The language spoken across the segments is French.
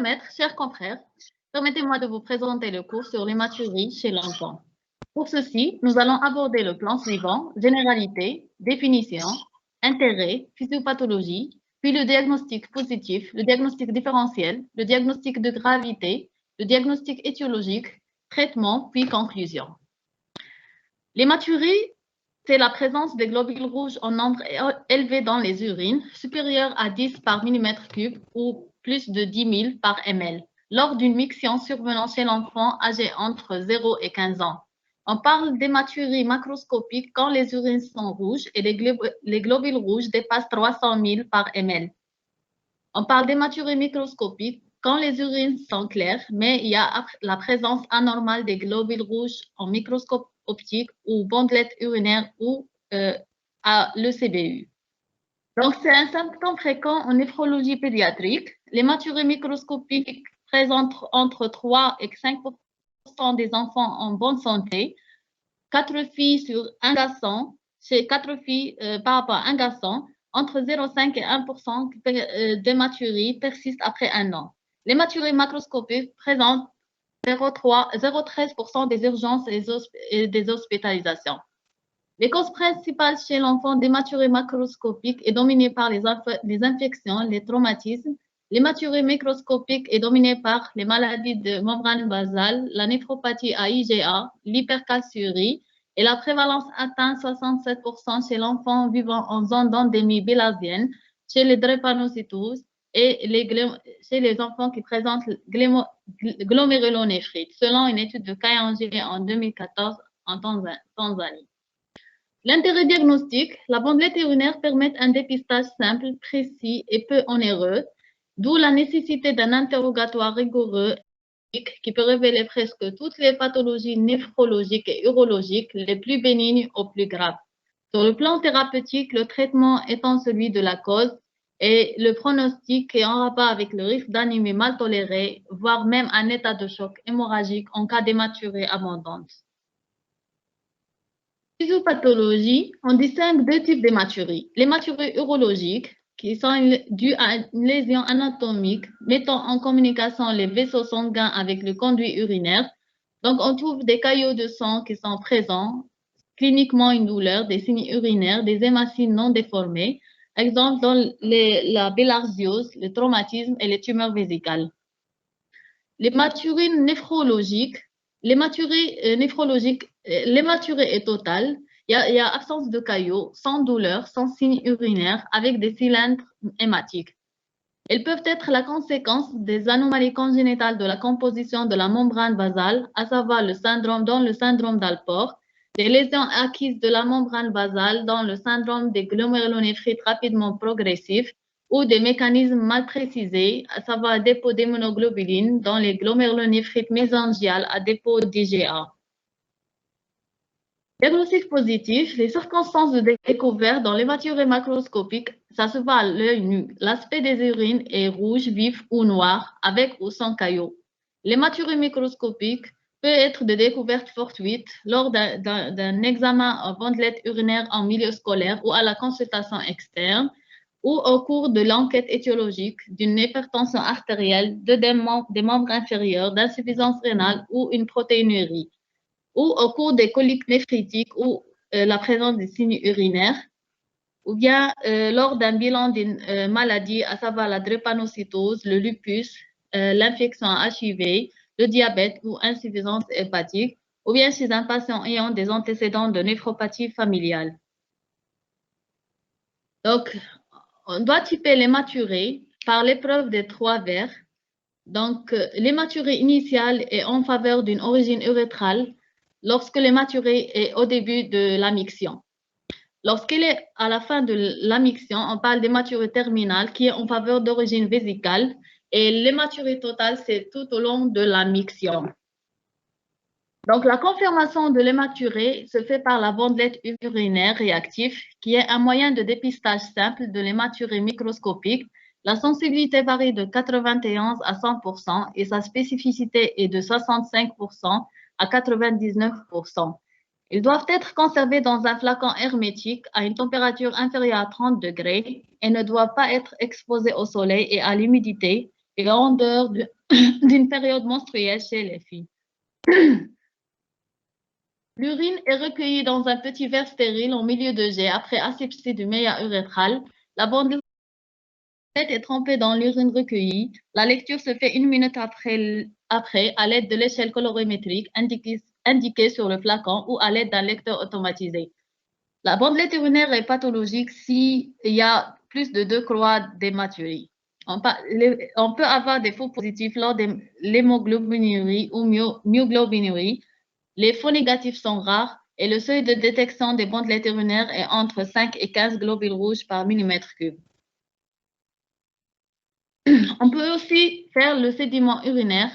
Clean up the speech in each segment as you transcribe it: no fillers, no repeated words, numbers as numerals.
maîtres, chers confrères, permettez-moi de vous présenter le cours sur l'hématurie chez l'enfant. Pour ceci, nous allons aborder le plan suivant, généralité, définition, intérêt, physiopathologie, puis le diagnostic positif, le diagnostic différentiel, le diagnostic de gravité, le diagnostic étiologique, traitement, puis conclusion. L'hématurie, c'est la présence des globules rouges en nombre élevé dans les urines, supérieur à 10 par millimètre cube ou plus de 10 000 par ml, lors d'une miction survenant chez l'enfant âgé entre 0 et 15 ans. On parle d'hématurie macroscopique quand les urines sont rouges et les globules rouges dépassent 300 000 par ml. On parle d'hématurie microscopique quand les urines sont claires, mais il y a la présence anormale des globules rouges en microscope optique ou bandelettes urinaires ou à l'ECBU. Donc, c'est un symptôme fréquent en néphrologie pédiatrique. L'hématurie microscopique présente entre 3 et 5% des enfants en bonne santé. 4 filles sur un garçon, chez 4 filles par rapport à un garçon, entre 0,5 et 1% d'hématurie persiste après 1 an. L'hématurie macroscopique présente 0,13% des urgences et des hospitalisations. Les causes principales chez l'enfant d'hématurie macroscopique est dominée par les infections, les traumatismes. L'hématurie microscopique est dominée par les maladies de membrane basale, la néphropathie à IgA, l'hypercalciurie et la prévalence atteint 67% chez l'enfant vivant en zone d'endémie bilharzienne, chez les drépanocytoses et chez les enfants qui présentent glomérulonéphrite, selon une étude de Kayanje en 2014 en Tanzanie. L'intérêt diagnostique, la bandelette urinaire permet un dépistage simple, précis et peu onéreux, d'où la nécessité d'un interrogatoire rigoureux qui peut révéler presque toutes les pathologies néphrologiques et urologiques, les plus bénignes aux plus graves. Sur le plan thérapeutique, le traitement étant celui de la cause et le pronostic est en rapport avec le risque d'anémie mal tolérée, voire même un état de choc hémorragique en cas d'hématurie abondante. Physiopathologie, on distingue 2 types d'hématurie. L'hématurie urologique, qui sont dues à une lésion anatomique mettant en communication les vaisseaux sanguins avec le conduit urinaire. Donc, on trouve des caillots de sang qui sont présents, cliniquement une douleur, des signes urinaires, des hémacines non déformées, exemple dans la bilharziose, le traumatisme et les tumeurs vésicales. L'hématurie néphrologique, l'hématurie est totale. Il y a absence de caillots, sans douleur, sans signes urinaires, avec des cylindres hématiques. Elles peuvent être la conséquence des anomalies congénitales de la composition de la membrane basale, à savoir le syndrome d'Alport, des lésions acquises de la membrane basale dans le syndrome des glomérulonéphrite rapidement progressif, ou des mécanismes mal précisés, à savoir dépôt d'immunoglobuline dans les glomérulonéphrite mésangiales à dépôt d'IgA. Diagnostic positif, les circonstances de découverte dans l'hématurie macroscopique, ça se voit à l'œil nu. L'aspect des urines est rouge, vif ou noir, avec ou sans caillots. L'hématurie microscopique peut être de découverte fortuite lors d'un examen en bandelette urinaire en milieu scolaire ou à la consultation externe, ou au cours de l'enquête étiologique d'une hypertension artérielle, des membres inférieurs, d'insuffisance rénale ou une protéinurie, ou au cours des coliques néphritiques ou la présence des signes urinaires, ou bien lors d'un bilan d'une maladie, à savoir la drépanocytose, le lupus, l'infection HIV, le diabète ou insuffisance hépatique, ou bien chez un patient ayant des antécédents de néphropathie familiale. Donc, on doit typer l'hématurie par l'épreuve des 3 vers. Donc, l'hématurie initiale est en faveur d'une origine urétrale lorsque l'hématurie est au début de la miction. Lorsqu'elle est à la fin de la miction, on parle d'hématurie terminale qui est en faveur d'origine vésicale et l'hématurie totale, c'est tout au long de la miction. Donc, la confirmation de l'hématurie se fait par la bandelette urinaire réactive, qui est un moyen de dépistage simple de l'hématurie microscopique. La sensibilité varie de 91 à 100% et sa spécificité est de 65% à 99%. Ils doivent être conservés dans un flacon hermétique à une température inférieure à 30 degrés et ne doivent pas être exposés au soleil et à l'humidité et en dehors d'une période menstruelle chez les filles. L'urine est recueillie dans un petit verre stérile en milieu de jet après asepsie du média urétral. La bandelette est trempée dans l'urine recueillie. La lecture se fait 1 minute après à l'aide de l'échelle colorimétrique indiquée sur le flacon ou à l'aide d'un lecteur automatisé. La bandelette urinaire est pathologique s'il y a plus de 2 croix d'hématurie. On peut avoir des faux positifs lors de l'hémoglobinurie ou myoglobinurie. Les faux négatifs sont rares et le seuil de détection des bandelettes urinaires est entre 5 et 15 globules rouges par millimètre cube. On peut aussi faire le sédiment urinaire.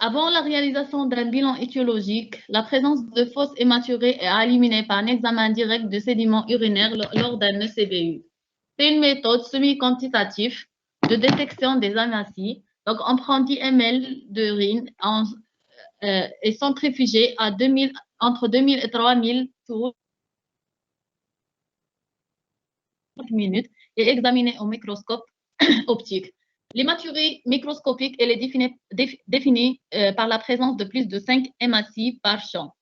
Avant la réalisation d'un bilan étiologique, la présence de fausses hématurées est à éliminer par un examen direct de sédiments urinaires lors d'un ECBU. C'est une méthode semi-quantitative de détection des hématies. Donc, on prend 10 ml d'urine et centrifugé à entre 2000 et 3000 tours par minute et examiné au microscope optique. L'hématurie microscopique elle est définie par la présence de plus de 5 hématies par champ.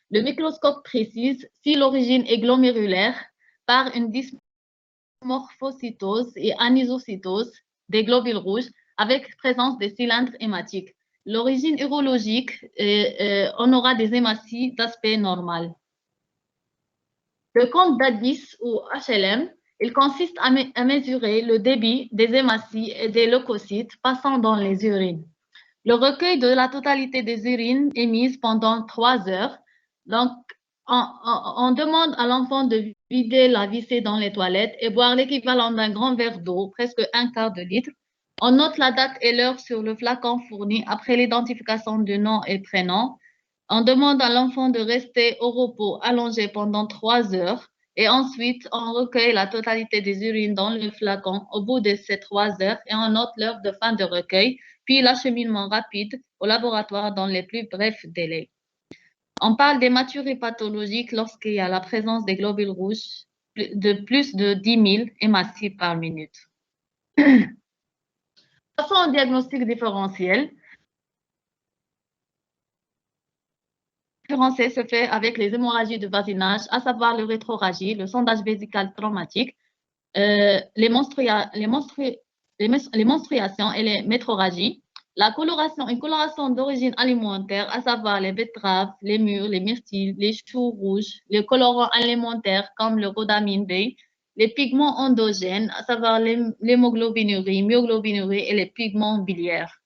Le microscope précise si l'origine est glomérulaire par une dysmorphocytose et anisocytose des globules rouges avec présence des cylindres hématiques. L'origine urologique, on aura des hématies d'aspect normal. Le compte d'Addis ou HLM, il consiste à mesurer le débit des hématies et des leucocytes passant dans les urines. Le recueil de la totalité des urines émises pendant 3 heures. Donc, on demande à l'enfant de vider la vessie dans les toilettes et boire l'équivalent d'un grand verre d'eau, presque 1/4 de litre. On note la date et l'heure sur le flacon fourni après l'identification du nom et prénom. On demande à l'enfant de rester au repos allongé pendant 3 heures et ensuite on recueille la totalité des urines dans le flacon au bout de ces 3 heures et on note l'heure de fin de recueil, puis l'acheminement rapide au laboratoire dans les plus brefs délais. On parle d'hématurie pathologique lorsqu'il y a la présence des globules rouges de plus de 10 000 hématies par minute. Passons au diagnostic différentiel. Différencier se fait avec les hémorragies de voisinage, à savoir le rétroragie, le sondage vésical traumatique, les menstruations et les métroragies. La coloration, une coloration d'origine alimentaire, à savoir les betteraves, les mûres, les myrtilles, les choux rouges, les colorants alimentaires comme le rhodamine B, les pigments endogènes, à savoir l'hémoglobinurie, myoglobinurie et les pigments biliaires.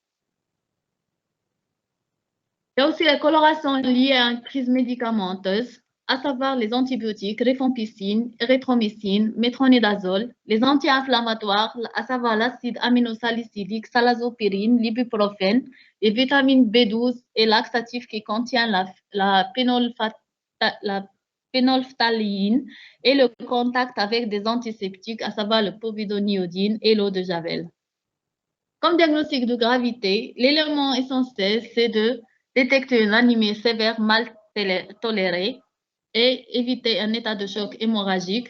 Il y a aussi les colorations liées à une crise médicamenteuse, à savoir les antibiotiques, rifampicine, érythromycine, métronidazole, les anti-inflammatoires, à savoir l'acide aminosalicylique, salazopyrine, l'ibuprofène, les vitamines B12 et laxatifs qui contiennent la pénolphtaléine et le contact avec des antiseptiques, à savoir le povidoniodine et l'eau de javel. Comme diagnostic de gravité, l'élément essentiel, c'est de détecter une anémie sévère mal tolérée et éviter un état de choc hémorragique.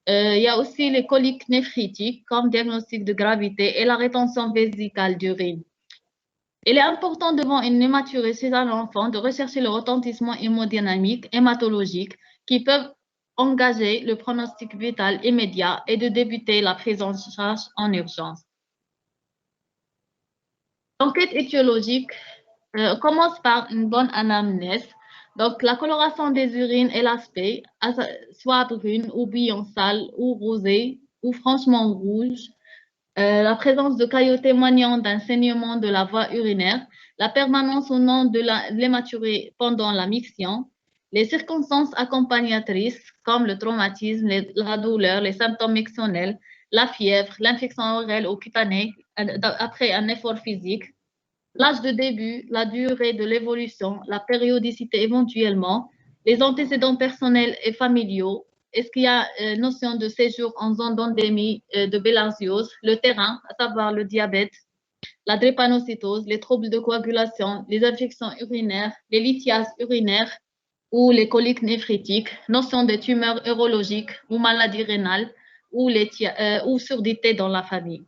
Il y a aussi les coliques néphritiques comme diagnostic de gravité et la rétention vésicale d'urine. Il est important devant une hématurie chez un enfant de rechercher le retentissement hémodynamique, hématologique qui peuvent engager le pronostic vital immédiat et de débuter la prise en charge en urgence. L'enquête étiologique commence par une bonne anamnèse. Donc, la coloration des urines et l'aspect, soit brune ou bouillon sale ou rosé ou franchement rouge. La présence de caillots témoignant d'un saignement de la voie urinaire, la permanence ou non de l'hématurie pendant la miction, les circonstances accompagnatrices comme le traumatisme, la douleur, les symptômes mictionnels, la fièvre, l'infection orale ou cutanée après un effort physique, l'âge de début, la durée de l'évolution, la périodicité éventuellement, les antécédents personnels et familiaux, est-ce qu'il y a notion de séjour en zone d'endémie de bilharziose, le terrain, à savoir le diabète, la drépanocytose, les troubles de coagulation, les infections urinaires, les lithiases urinaires ou les coliques néphritiques, notion de tumeurs urologiques ou maladies rénales ou surdité dans la famille.